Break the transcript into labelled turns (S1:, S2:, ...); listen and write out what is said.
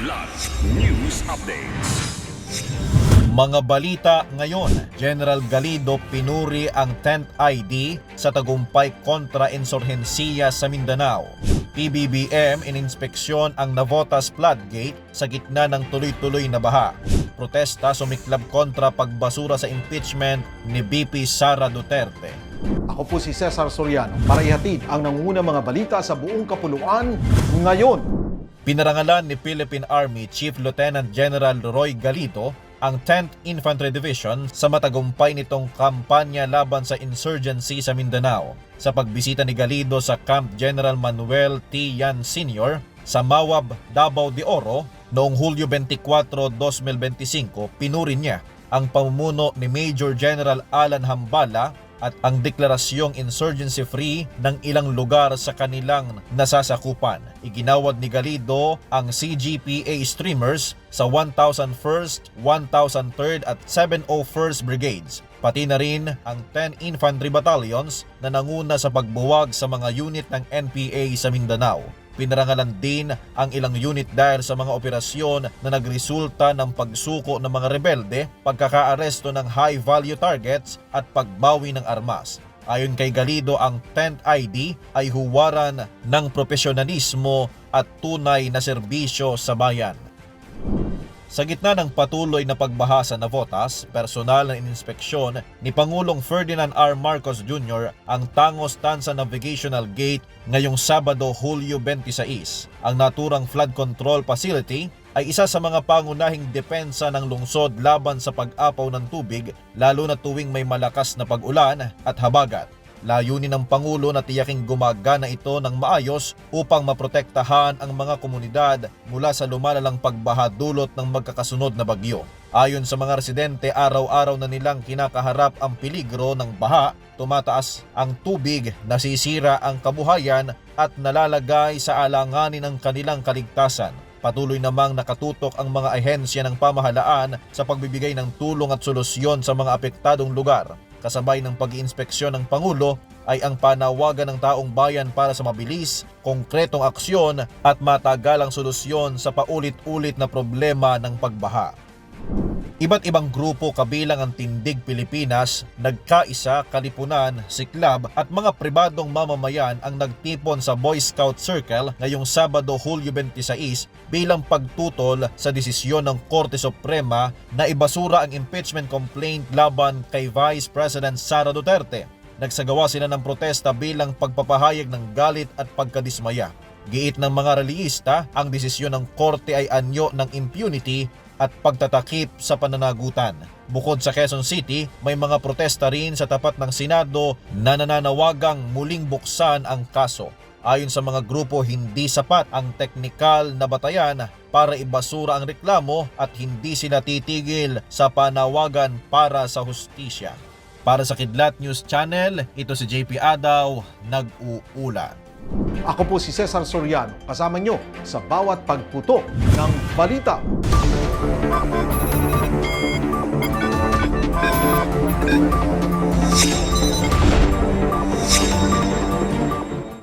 S1: Kidlat News Updates.
S2: Mga balita ngayon, General Galido pinuri ang Tent ID sa tagumpay kontra insurhensiya sa Mindanao. PBBM ininspeksyon ang Navotas floodgate sa gitna ng tuloy-tuloy na baha. Protesta sumiklab kontra pagbasura sa impeachment ni BP Sara Duterte.
S3: Ako po si Cesar Soriano para ihatid ang nangungunang mga balita sa buong kapuluan ngayon.
S2: Pinarangalan ni Philippine Army Chief Lieutenant General Roy Galido ang 10th Infantry Division sa matagumpay nitong kampanya laban sa insurgency sa Mindanao. Sa pagbisita ni Galido sa Camp General Manuel T. Yan Sr. sa Mawab, Davao de Oro noong Hulyo 24, 2025, pinuri niya ang pamumuno ni Major General Alan Hambala at ang deklarasyong insurgency-free ng ilang lugar sa kanilang nasasakupan. Iginawad ni Galido ang CGPA streamers sa 1001st, 1003rd at 701st Brigades, pati na rin ang 10 Infantry Battalions na nanguna sa pagbuwag sa mga unit ng NPA sa Mindanao. Pinarangalan din ang ilang unit dahil sa mga operasyon na nagresulta ng pagsuko ng mga rebelde, pagkakaaresto ng high-value targets at pagbawi ng armas. Ayon kay Galido, ang 10th ID ay huwaran ng profesionalismo at tunay na serbisyo sa bayan. Sa gitna ng patuloy na pagbaha sa Navotas, personal na ininspeksyon ni Pangulong Ferdinand R. Marcos Jr. ang Tangos Tansa Navigational Gate ngayong Sabado, Hulyo 26. Ang naturang flood control facility ay isa sa mga pangunahing depensa ng lungsod laban sa pag-apaw ng tubig, lalo na tuwing may malakas na pag-ulan at habagat. Layunin ng Pangulo na tiyaking gumagana ito ng maayos upang maprotektahan ang mga komunidad mula sa lumalalang pagbaha dulot ng magkakasunod na bagyo. Ayon sa mga residente, araw-araw na nilang kinakaharap ang peligro ng baha, tumataas ang tubig, nasisira ang kabuhayan at nalalagay sa alanganin ang kanilang kaligtasan. Patuloy namang nakatutok ang mga ahensya ng pamahalaan sa pagbibigay ng tulong at solusyon sa mga apektadong lugar. Kasabay ng pag-iinspeksyon ng Pangulo ay ang panawagan ng taong bayan para sa mabilis, konkretong aksyon at matagalang solusyon sa paulit-ulit na problema ng pagbaha. Iba't ibang grupo kabilang ang Tindig Pilipinas, Nagkaisa, Kalipunan, Siklab at mga pribadong mamamayan ang nagtipon sa Boy Scout Circle ngayong Sabado, Hulyo 26 bilang pagtutol sa desisyon ng Korte Suprema na ibasura ang impeachment complaint laban kay Vice President Sara Duterte. Nagsagawa sila ng protesta bilang pagpapahayag ng galit at pagkadismaya. Giit ng mga reliyista, ang desisyon ng Korte ay anyo ng impunity at pagtatakip sa pananagutan. Bukod sa Quezon City, may mga protesta rin sa tapat ng Senado na nananawagang muling buksan ang kaso. Ayon sa mga grupo, hindi sapat ang teknikal na batayan para ibasura ang reklamo at hindi sila titigil sa panawagan para sa hustisya. Para sa Kidlat News Channel, ito si JP Adaw, nag-uulat.
S3: Ako po si Cesar Soriano, kasama nyo sa bawat pagputo ng balita.